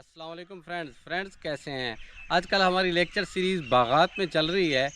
अस्सलाम वालेकुम फ्रेंड्स कैसे हैं। आजकल हमारी लेक्चर सीरीज़ बागात में चल रही है,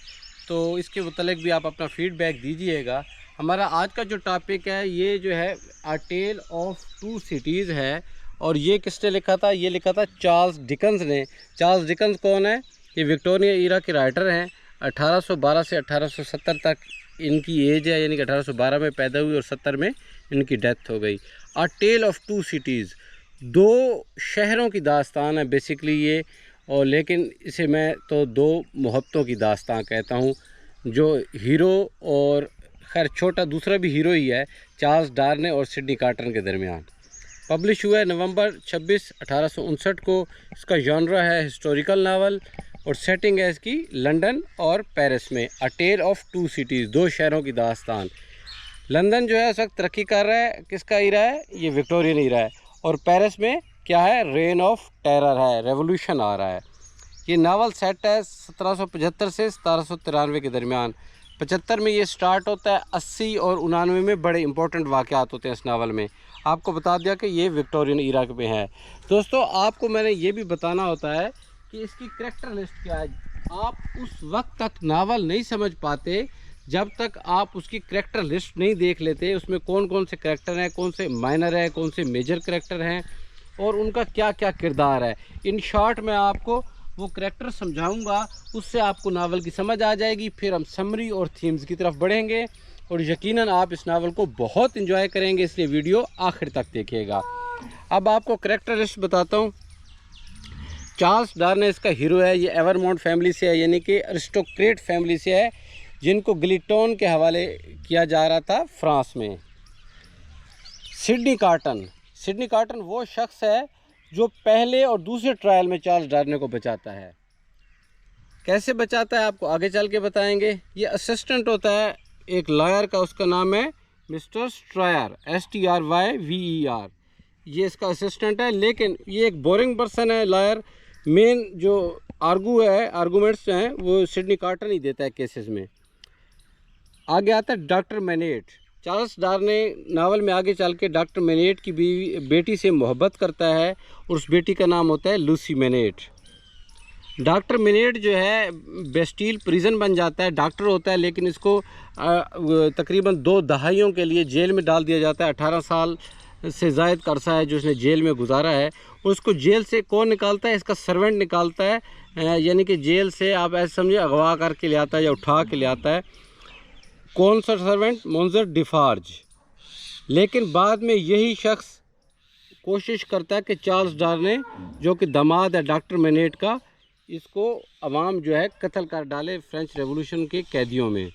तो इसके मुतल्लिक भी आप अपना फ़ीडबैक दीजिएगा। हमारा आज का जो टॉपिक है ये जो है अ टेल ऑफ टू सिटीज़ है, और ये किसने लिखा था? ये लिखा था चार्ल्स डिकन्स ने। चार्ल्स डिकन्स कौन है? ये विक्टोरियन ईरा के राइटर हैं। 1812 से 1870 तक इनकी एज है, यानी कि 1812 में पैदा हुई और 70 में इनकी डेथ हो गई। अ टेल ऑफ टू सिटीज़, दो शहरों की दास्तान है बेसिकली ये, और लेकिन इसे मैं तो दो मोहब्बतों की दास्तान कहता हूँ, जो हीरो और खैर छोटा दूसरा भी हीरो ही है, चार्ल्स डार्ने और सिडनी कार्टर के दरमियान। पब्लिश हुआ है नवंबर 26, 1859 को। इसका जॉनरा है हिस्टोरिकल नावल, और सेटिंग है इसकी लंदन और पेरिस में। अ टेल ऑफ टू सिटीज़, दो शहरों की दास्तान। लंदन जो है उस वक्त तरक्की कर रहा है, किसका ईरा है? ये विक्टोरियन ईरा है। और पेरिस में क्या है? रेन ऑफ टेरर है, रेवोल्यूशन आ रहा है। ये नावल सेट है 1775 से 1793 के दरमियान। 75 में ये स्टार्ट होता है, 80 और 89 में बड़े इंपॉर्टेंट वाक़यात होते हैं इस नावल में। आपको बता दिया कि ये विक्टोरियन ईरा में है। दोस्तों, आपको मैंने ये भी बताना होता है कि इसकी करैक्टर लिस्ट क्या है। आप उस वक्त तक नावल नहीं समझ पाते जब तक आप उसकी करैक्टर लिस्ट नहीं देख लेते, उसमें कौन कौन से करैक्टर हैं, कौन से माइनर हैं, कौन से मेजर करैक्टर हैं, और उनका क्या क्या किरदार है। इन शॉर्ट मैं आपको वो करैक्टर समझाऊंगा, उससे आपको नावल की समझ आ जाएगी। फिर हम समरी और थीम्स की तरफ बढ़ेंगे, और यकीनन आप इस नावल को बहुत इंजॉय करेंगे, इसलिए वीडियो आखिर तक देखिएगा। अब आपको करैक्टर लिस्ट बताता हूँ। चार्ल्स डार्ने इसका हीरो है। ये एवरमोंट फैमिली से है, यानी कि अरिस्टोक्रेट फैमिली से है, जिनको गिलिटोन के हवाले किया जा रहा था फ्रांस में। सिडनी कार्टन वो शख्स है जो पहले और दूसरे ट्रायल में चार्ल्स डार्ने को बचाता है। कैसे बचाता है आपको आगे चल के बताएंगे। ये असिस्टेंट होता है एक लॉयर का, उसका नाम है मिस्टर स्ट्रायर, STRYVER। ये इसका असिस्टेंट है, लेकिन ये एक बोरिंग पर्सन है लॉयर। मेन जो आर्गूमेंट्स हैं वो सिडनी कार्टन ही देता है केसेस में। आगे आता है डॉक्टर मैनेट। चार्ल्स डार्ने नावल में आगे चल के डॉक्टर मैनेट की बेटी से मोहब्बत करता है, और उस बेटी का नाम होता है लूसी मैनेट। डॉक्टर मैनेट जो है बेस्टील प्रिजन बन जाता है, डॉक्टर होता है, लेकिन इसको तकरीबन 2 दहाइयों के लिए जेल में डाल दिया जाता है। 18 साल से ज़ायद का अरसा है जो उसने जेल में गुजारा है। उसको जेल से कौन निकालता है? इसका सर्वेंट निकालता है, यानी कि जेल से आप ऐसे समझिए अगवा करके ले आता है या उठा के ले आता है। कौन सा सर्वेंट? मोंजर डिफार्ज। लेकिन बाद में यही शख्स कोशिश करता है कि चार्ल्स डार्ने, जो कि दामाद है डॉक्टर मैनेट का, इसको अवाम जो है कत्ल कर डाले फ्रेंच रेवोल्यूशन के कैदियों में।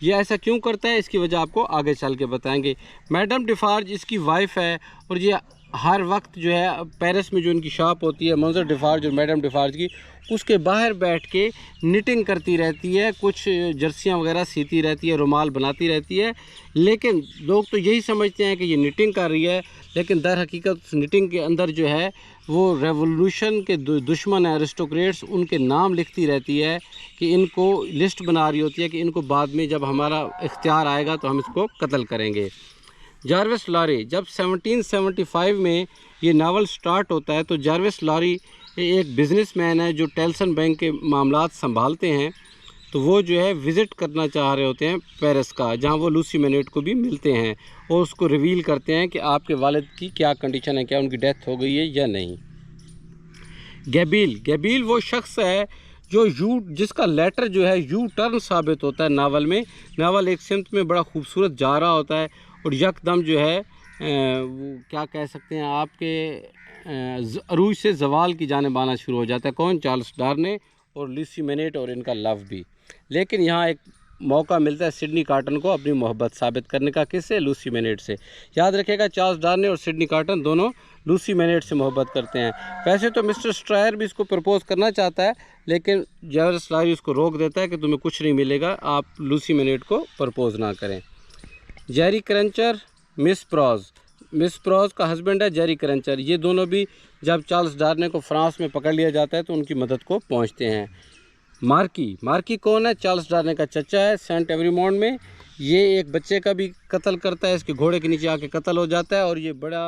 ये ऐसा क्यों करता है, इसकी वजह आपको आगे चल के बताएंगे। मैडम डिफार्ज इसकी वाइफ है, और ये हर वक्त जो है पेरिस में जो इनकी शॉप होती है मोंजर डिफार्ज और मैडम डिफार्ज की, उसके बाहर बैठ के निटिंग करती रहती है, कुछ जर्सियाँ वगैरह सीती रहती है, रुमाल बनाती रहती है। लेकिन लोग तो यही समझते हैं कि ये निटिंग कर रही है, लेकिन दर हकीकत उस निटिंग के अंदर जो है वो रेवोल्यूशन के दुश्मन है अरिस्टोक्रेट्स, उनके नाम लिखती रहती है, कि इनको लिस्ट बना रही होती है कि इनको बाद में जब हमारा इख्तियार आएगा तो हम इसको कत्ल करेंगे। जार्विस लॉरी, जब 1775 में ये नावल स्टार्ट होता है, तो जार्विस लॉरी एक बिज़नेसमैन है जो टेल्सन बैंक के मामलात संभालते हैं। तो वो जो है विज़िट करना चाह रहे होते हैं पेरिस का, जहाँ वो लूसी मैनेट को भी मिलते हैं, और उसको रिवील करते हैं कि आपके वालिद की क्या कंडीशन है, क्या उनकी डेथ हो गई है या नहीं। गैबिल वो शख्स है जो जिसका लेटर जो है यू टर्न साबित होता है नावल में। नावल एक सिमत में बड़ा खूबसूरत जा रहा होता है, और यकदम जो है वो क्या कह सकते हैं आपके अरूज से जवाल की जानिब आना शुरू हो जाता है। कौन? चार्ल्स डार्ने और लूसी मैनेट और इनका लव भी। लेकिन यहाँ एक मौका मिलता है सिडनी कार्टन को अपनी मोहब्बत साबित करने का। किससे? लूसी मैनेट से। याद रखिएगा, चार्ल्स डार्ने और सिडनी कार्टन दोनों लूसी मैनेट से मोहब्बत करते हैं। वैसे तो मिस्टर स्ट्रायर भी इसको प्रपोज करना चाहता है, लेकिन जार्विस लॉरी उसको रोक देता है कि तुम्हें कुछ नहीं मिलेगा, आप लूसी मैनेट को प्रपोज ना करें। जेरी क्रंचर, मिस प्रॉज का हस्बैंड है जेरी क्रंचर। ये दोनों भी जब चार्ल्स डार्ने को फ्रांस में पकड़ लिया जाता है तो उनकी मदद को पहुंचते हैं। मार्की कौन है? चार्ल्स डार्ने का चचा है। सेंट एवरीमोंड में ये एक बच्चे का भी कत्ल करता है, इसके घोड़े के नीचे आके कत्ल हो जाता है, और ये बड़ा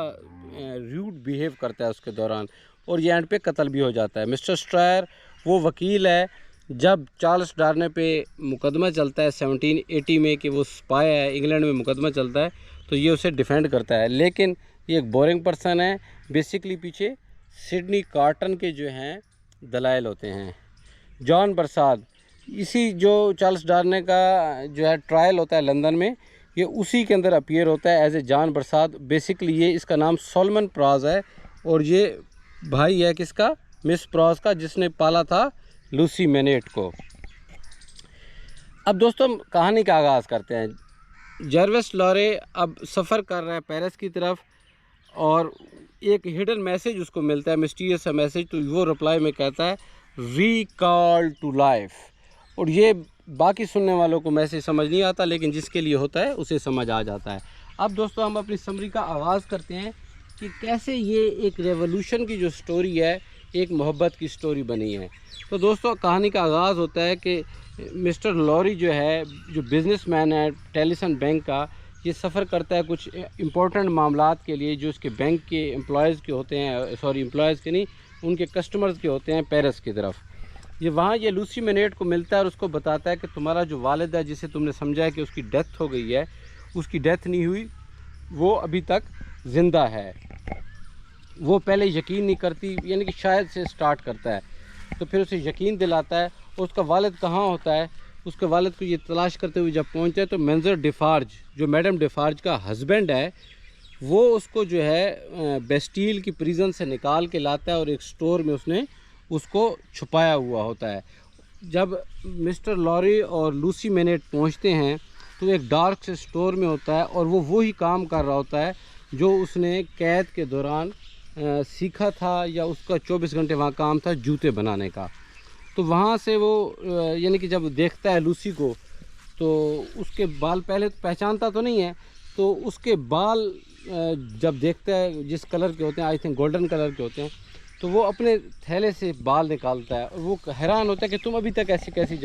रूड बिहेव करता है उसके दौरान। और ये एंड पे कत्ल भी हो जाता है। मिस्टर स्ट्रायर वो वकील है, जब चार्ल्स डार्ने पे मुकदमा चलता है 1780 में कि वो स्पाई है, इंग्लैंड में मुकदमा चलता है, तो ये उसे डिफेंड करता है। लेकिन ये एक बोरिंग पर्सन है। बेसिकली पीछे सिडनी कार्टन के जो हैं दलाइल होते हैं। जॉन बरसात, इसी जो चार्ल्स डार्ने का जो है ट्रायल होता है लंदन में, ये उसी के अंदर अपीयर होता है एज ए जॉन बरसात। बेसिकली ये इसका नाम सोलोमन प्राज है और ये भाई है किसका, मिस प्राज का, जिसने पाला था लूसी मैनेट को। अब दोस्तों कहानी का आगाज़ करते हैं। जर्विस लॉरे अब सफ़र कर रहा है पेरिस की तरफ और एक हिडन मैसेज उसको मिलता है, मिस्टीरियस सा मैसेज। तो वो रिप्लाई में कहता है रिकॉल टू लाइफ। और ये बाकी सुनने वालों को मैसेज समझ नहीं आता, लेकिन जिसके लिए होता है उसे समझ आ जाता है। अब दोस्तों हम अपनी समरी का आगाज़ करते हैं कि कैसे ये एक रेवोल्यूशन की जो स्टोरी है एक मोहब्बत की स्टोरी बनी है। तो दोस्तों कहानी का आगाज़ होता है कि मिस्टर लॉरी जो है, जो बिज़नेसमैन है टेलीसन बैंक का, ये सफ़र करता है कुछ इम्पोर्टेंट मामलात के लिए जो उसके बैंक के एम्प्लॉयज़ के होते हैं, सॉरी एम्प्लॉयज़ के नहीं, उनके कस्टमर्स के होते हैं, पेरिस की तरफ। ये वहाँ ये लूसी मैनेट को मिलता है और उसको बताता है कि तुम्हारा जो वालिद है, जिसे तुमने समझा है कि उसकी डेथ हो गई है, उसकी डेथ नहीं हुई, वो अभी तक ज़िंदा है। वो पहले यकीन नहीं करती, यानी कि शायद से स्टार्ट करता है, तो फिर उसे यकीन दिलाता है। और उसका वालिद कहाँ होता है, उसके वालिद को ये तलाश करते हुए जब पहुँचता है तो मेंजर डिफार्ज, जो मैडम डिफार्ज का हस्बैंड है, वो उसको जो है बेस्टील की प्रिजन से निकाल के लाता है और एक स्टोर में उसने उसको छुपाया हुआ होता है। जब मिस्टर लॉरी और लूसी मैनेट पहुंचते हैं तो एक डार्क से स्टोर में होता है और वो वही काम कर रहा होता है जो उसने कैद के दौरान सीखा था, या उसका 24 घंटे वहाँ काम था जूते बनाने का। तो वहाँ से वो यानी कि जब देखता है लूसी को, तो उसके बाल पहले तो पहचानता तो नहीं है, तो उसके बाल जब देखता है जिस कलर के होते हैं, आई थिंक गोल्डन कलर के होते हैं, तो वो अपने थैले से बाल निकालता है और वो हैरान होता है कि तुम अभी तक ऐसी कैसी